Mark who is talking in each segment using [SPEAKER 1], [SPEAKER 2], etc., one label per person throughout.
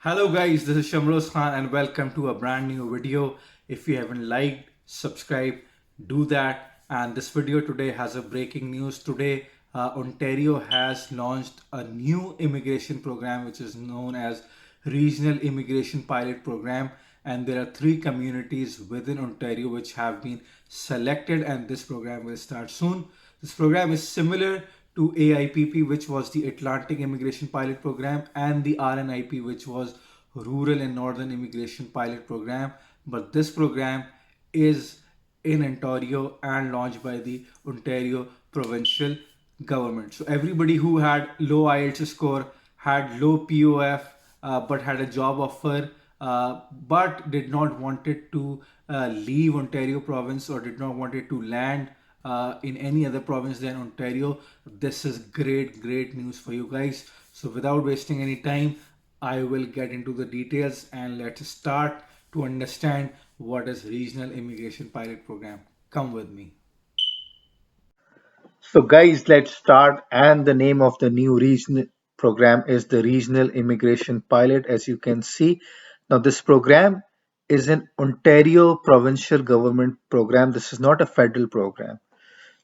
[SPEAKER 1] Hello guys, this is Shamroz Khan and welcome to a brand new video. If you haven't liked, subscribe, do that. And this video today has a breaking news. Today, Ontario has launched a new immigration program which is known as Regional Immigration Pilot Program. And there are three communities within Ontario which have been selected, and this program will start soon. This program is similar to AIPP, which was the Atlantic Immigration Pilot Program, and the RNIP, which was Rural and Northern Immigration Pilot Program. But this program is in Ontario and launched by the Ontario Provincial government. So everybody who had low IELTS score, had low POF, but had a job offer, but did not wanted to leave Ontario province or did not wanted to land in any other province than Ontario. This is great news for you guys. So without wasting any time, I will get into the details and let's start to understand what is Regional Immigration Pilot Program. Come with me.
[SPEAKER 2] So guys, let's start. And the name of the new regional program is the Regional Immigration Pilot, as you can see. Now this program is an Ontario provincial government program. This is not a federal program.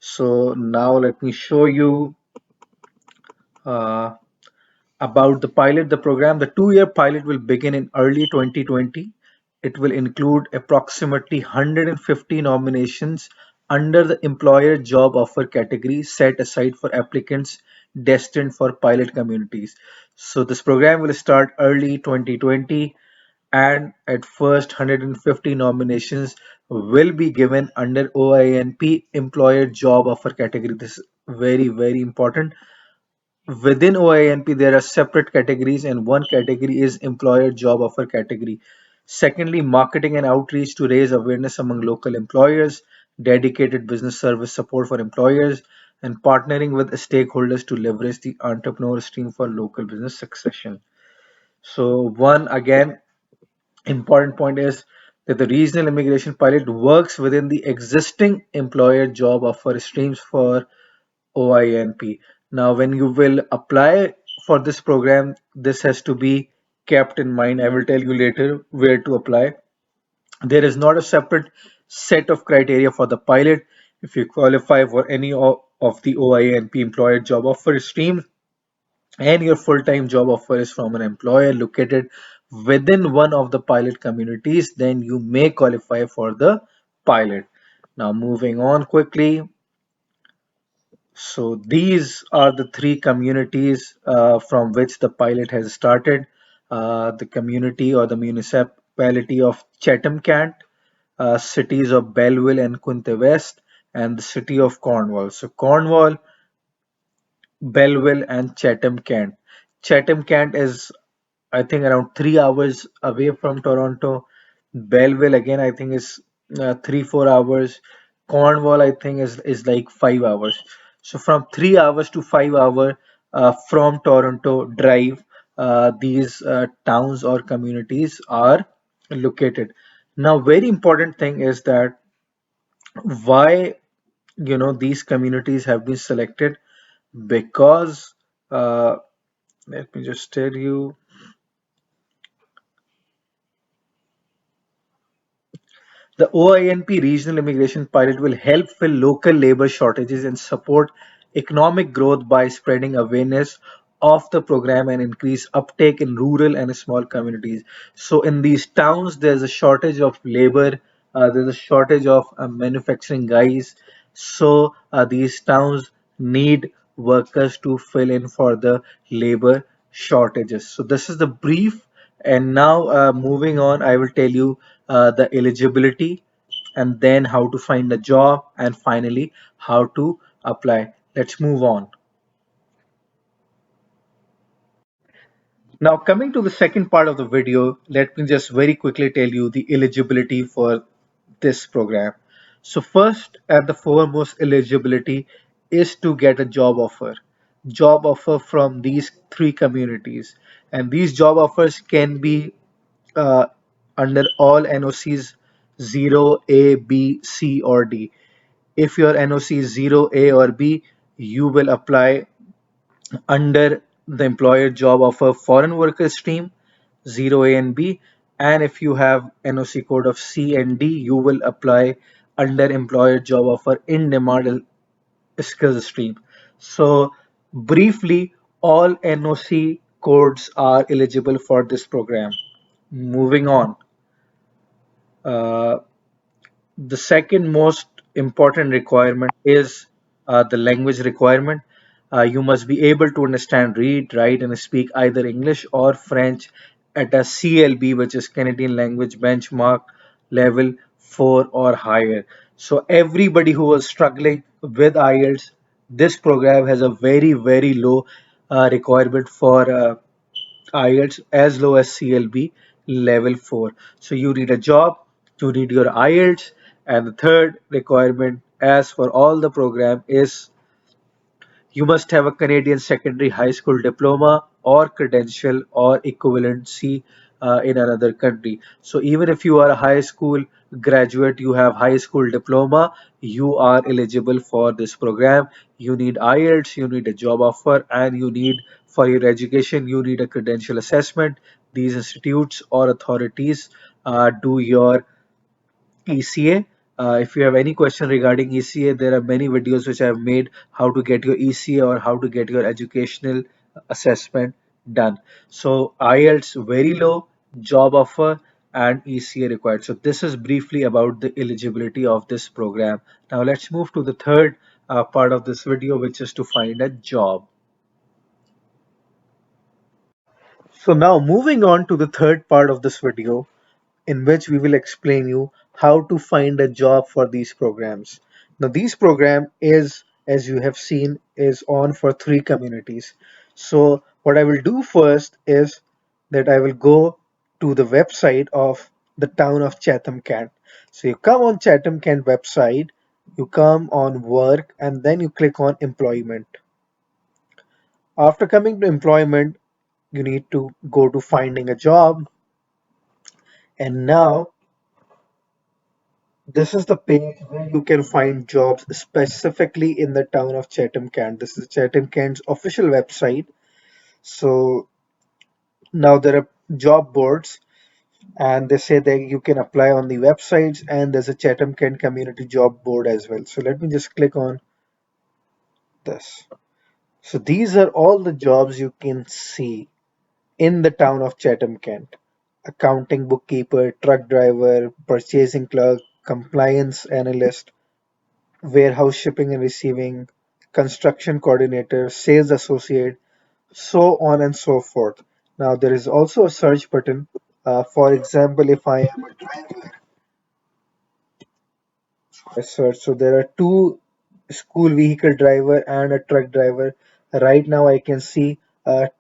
[SPEAKER 2] So now let me show you uh, about the pilot, the program. The 2-year pilot will begin in early 2020. It will include approximately 150 nominations under the employer job offer category set aside for applicants destined for pilot communities. So this program will start early 2020, and at first 150 nominations will be given under OINP employer job offer category. This is very important. Within OINP, there are separate categories, and one category is employer job offer category. Secondly, marketing and outreach to raise awareness among local employers, dedicated business service support for employers, and partnering with stakeholders to leverage the entrepreneur stream for local business succession. So, one again important point is that the regional immigration pilot works within the existing employer job offer streams for OINP. Now, when you will apply for this program, this has to be kept in mind. I will tell you later where to apply. There is not a separate set of criteria for the pilot. If you qualify for any of the OINP employer job offer streams and your full-time job offer is from an employer located within one of the pilot communities, then you may qualify for the pilot. Now, moving on quickly. So these are the three communities from which the pilot has started. The community or the municipality of Chatam-Kent, cities of Belleville and Quinte West, and the city of Cornwall. So Cornwall, Belleville, and Chatham-Kent. Chatham-Kent is, I think, around 3 hours away from Toronto. Belleville again, I think, is 3-4 hours. Cornwall, I think, is like 5 hours. So from 3 hours to 5 hour from Toronto drive, these towns or communities are located. Now, very important thing is that why these communities have been selected, because uh, let me just tell you. The OINP regional immigration pilot will help fill local labor shortages and support economic growth by spreading awareness of the program and increase uptake in rural and small communities. So in these towns, there's a shortage of labor, there's a shortage of manufacturing guys. So these towns need workers to fill in for the labor shortages. So this is the brief, and now moving on, I will tell you the eligibility, and then how to find a job, and finally how to apply. Let's move on. Now, coming to the second part of the video, let me just very quickly tell you the eligibility for this program. So first and the foremost eligibility is to get a job offer. Job offer from these three communities. And these job offers can be uh, under all NOCs 0A, B, C, or D. If your NOC is 0A or B, you will apply under the employer job offer foreign worker stream. 0A and B. And if you have NOC code of C and D, you will apply under employer job offer in demand skills stream. So briefly, all NOC codes are eligible for this program. Moving on. Uh, the second most important requirement is the language requirement. You must be able to understand, read, write, and speak either English or French at a CLB, which is Canadian Language Benchmark level 4 or higher. So everybody who was struggling with IELTS, this program has a very, very low requirement for IELTS as low as CLB level 4. So you need a job, you need your IELTS, and the third requirement as for all the program is you must have a Canadian secondary high school diploma or credential or equivalency in another country. So even if you are a high school graduate, you have high school diploma, you are eligible for this program. You need IELTS, you need a job offer, and you need for your education, you need a credential assessment. These institutes or authorities do your ECA. If you have any question regarding ECA, there are many videos which I have made how to get your ECA or how to get your educational assessment done. So IELTS very low, job offer, and ECA required. So this is briefly about the eligibility of this program. Now let's move to the third part of this video, which is to find a job. So now moving on to the third part of this video, in which we will explain you how to find a job for these programs. Now these program is, as you have seen, is on for three communities. So what I will do first is that I will go to the website of the town of Chatham-Kent. So you come on Chatham-Kent website, you come on work, and then you click on employment. After coming to employment, you need to go to finding a job, and now this is the page where you can find jobs specifically in the town of Chatham-Kent. This is Chatham-Kent's official website. So now there are job boards, and they say that you can apply on the websites, and there's a Chatham-Kent community job board as well. So let me just click on this. So these are all the jobs you can see in the town of Chatham-Kent. Accounting bookkeeper, truck driver, purchasing clerk, compliance analyst, warehouse shipping and receiving, construction coordinator, sales associate, so on and so forth. Now there is also a search button. For example, if I am a driver, I search. So there are two school vehicle driver and a truck driver. Right now I can see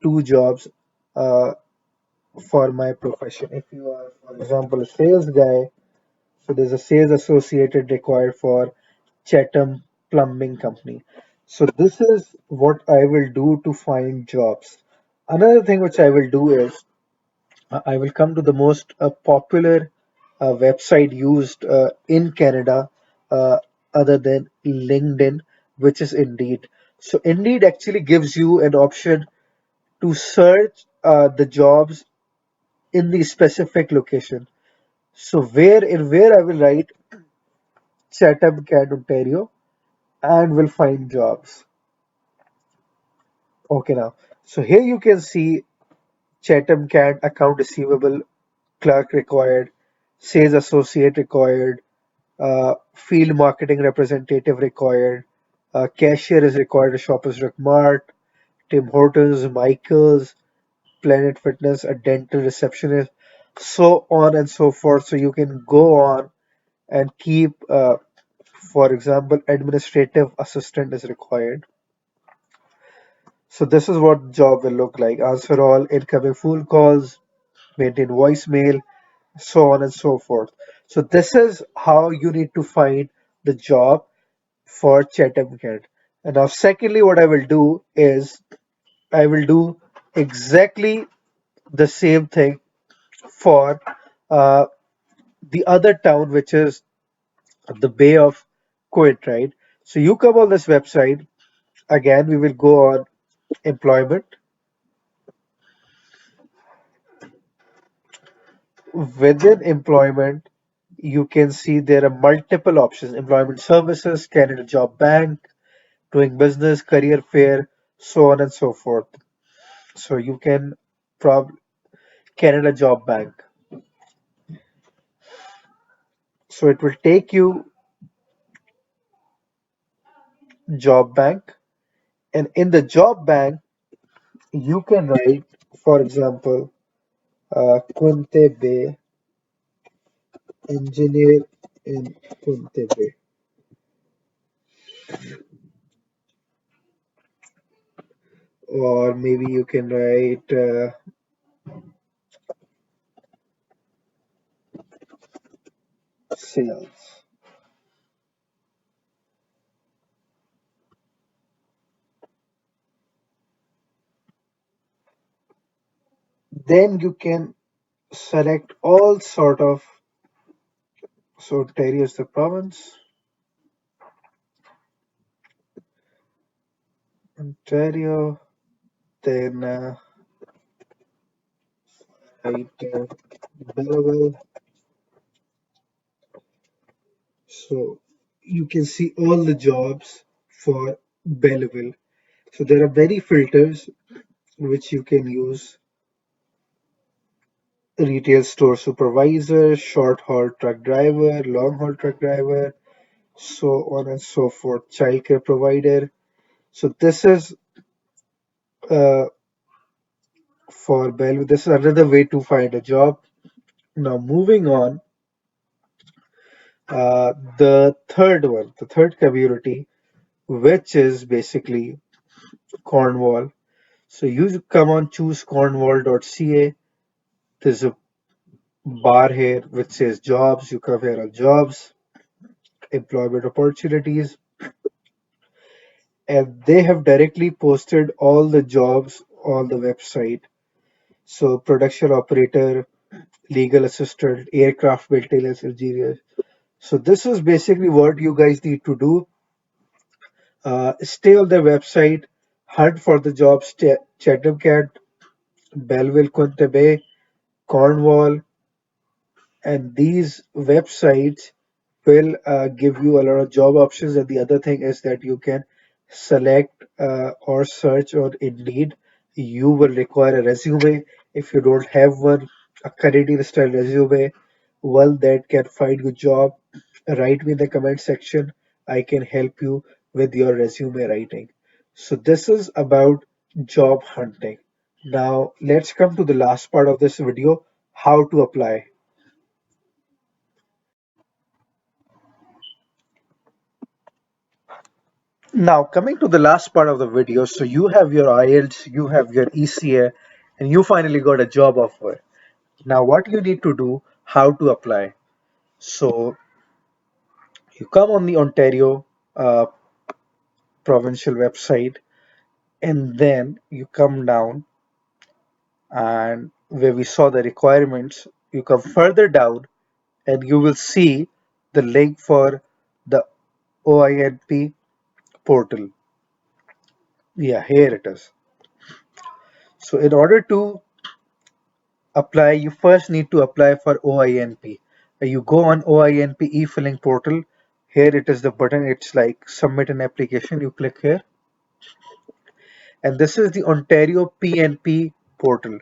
[SPEAKER 2] two jobs uh, for my profession. If you are, for example, a sales guy, so there's a sales associated required for Chatham Plumbing Company. So this is what I will do to find jobs. Another thing which I will do is I will come to the most popular website used in Canada other than LinkedIn, which is Indeed. So Indeed actually gives you an option to search the jobs in the specific location. So where I will write Chatham-Kent, Ontario, and will find jobs. Okay, now, so here you can see Chatham-Kent account receivable clerk required, sales associate required, field marketing representative required, cashier is required at Shoppers Drug Mart, Tim Hortons, Michaels, Planet Fitness, a dental receptionist, so on and so forth. So you can go on and keep, for example, administrative assistant is required. So this is what job will look like. Answer all incoming phone calls, maintain voicemail, so on and so forth. So this is how you need to find the job for Chatham-Kent. And now secondly, what I will do is I will do exactly the same thing for uh, the other town, which is the Bay of Quinte, right? So you come on this website. Again, we will go on employment. Within employment, you can see there are multiple options: employment services, Canada Job Bank, doing business, career fair, so on and so forth. So you can prob Canada Job Bank. So it will take you Job Bank, and in the Job Bank, you can write, for example, Quinte Bay, engineer in Quinte Bay, or maybe you can write sales. Then you can select all sort of, so Ontario is the province, Ontario, then write Belleville. So you can see all the jobs for Belleville. So there are many filters which you can use: retail store supervisor, short haul truck driver, long haul truck driver, so on and so forth, childcare provider. So this is uh, for Belleville. This is another way to find a job. Now moving on, the third community, which is basically Cornwall. So you come on, choose cornwall.ca. There's a bar here which says jobs. You come here on jobs, employment opportunities, and they have directly posted all the jobs on the website. So production operator, legal assistant, aircraft maintenance engineer. So this is basically what you guys need to do. Stay on their website, hunt for the jobs: Chatham-Kent, Belleville, Quinte Bay, Cornwall, and these websites will give you a lot of job options. And the other thing is that you can select or search on Indeed. You will require a resume. If you don't have one, a Canadian style resume, one that can find you job, write me in the comment section. I can help you with your resume writing. So this is about job hunting. Now let's come to the last part of this video: how to apply. Now, coming to the last part of the video, so you have your IELTS, you have your ECA, and you finally got a job offer. Now, what you need to do, how to apply. So, you come on the Ontario provincial website, and then you come down, and where we saw the requirements, you come further down, and you will see the link for the OINP portal. Yeah, here it is. So, in order to apply, you first need to apply for OINP. You go on OINP e-filling portal. Here it is the button. It's like submit an application. You click here, and this is the Ontario PNP portal.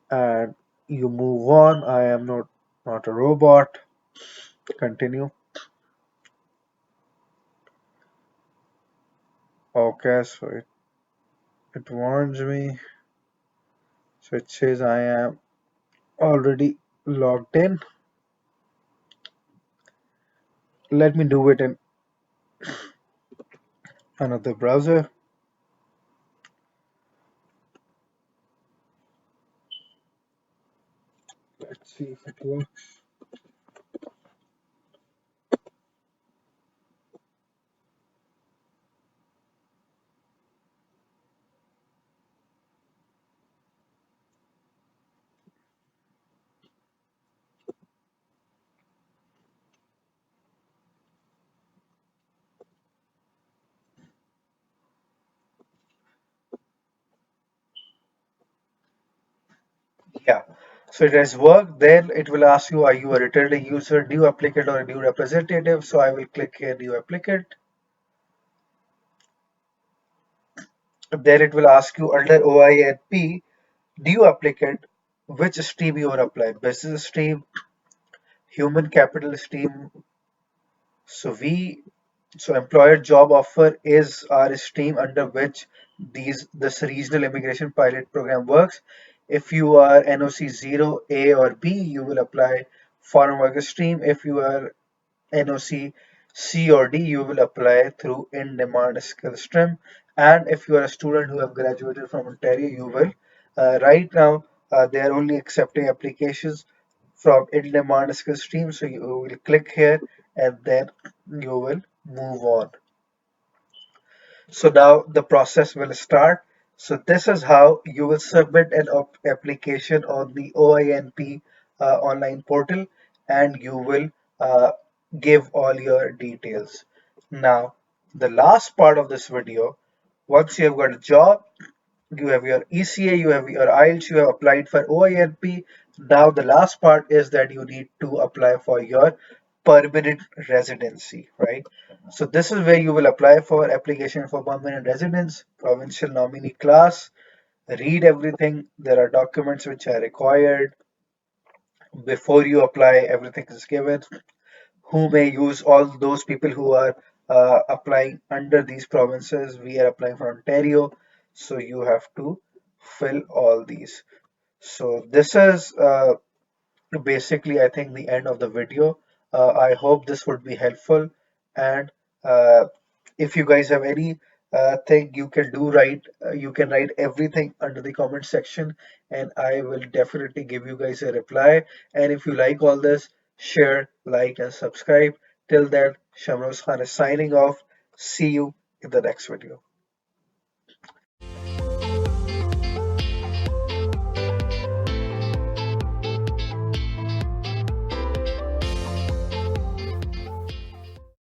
[SPEAKER 2] And you move on. I am not a robot. Continue. Okay, so it warns me. So it says I am already logged in. Let me do it in another browser. Let's see if it works. Yeah. So it has worked. Then it will ask you, are you a returning user, new applicant, or a new representative? So I will click here, new applicant. Then it will ask you under OINP, new applicant, which stream you are applying, business stream, human capital stream. So employer job offer is our stream under which this regional immigration pilot program works. If you are NOC 0, A or B, you will apply foreign worker stream. If you are NOC C or D, you will apply through in-demand skill stream. And if you are a student who have graduated from Ontario, you will. Right now, they are only accepting applications from in-demand skill stream. So you will click here and then you will move on. So now the process will start. So this is how you will submit an application on the OINP online portal, and you will give all your details. Now, the last part of this video, once you have got a job, you have your ECA, you have your IELTS, you have applied for OINP. Now the last part is that you need to apply for your permanent residency, right? So this is where you will apply for application for permanent residence, provincial nominee class, read everything. There are documents which are required before you apply, everything is given. Who may use all those people who are applying under these provinces. We are applying for Ontario, so you have to fill all these. So this is basically, I think, the end of the video. I hope this would be helpful, and uh, if you guys have any thing you can do, right, you can write everything under the comment section, and I will definitely give you guys a reply. And if you like all this, share, like, and subscribe. Till then, Shamroz Khan is signing off. See you in the next video.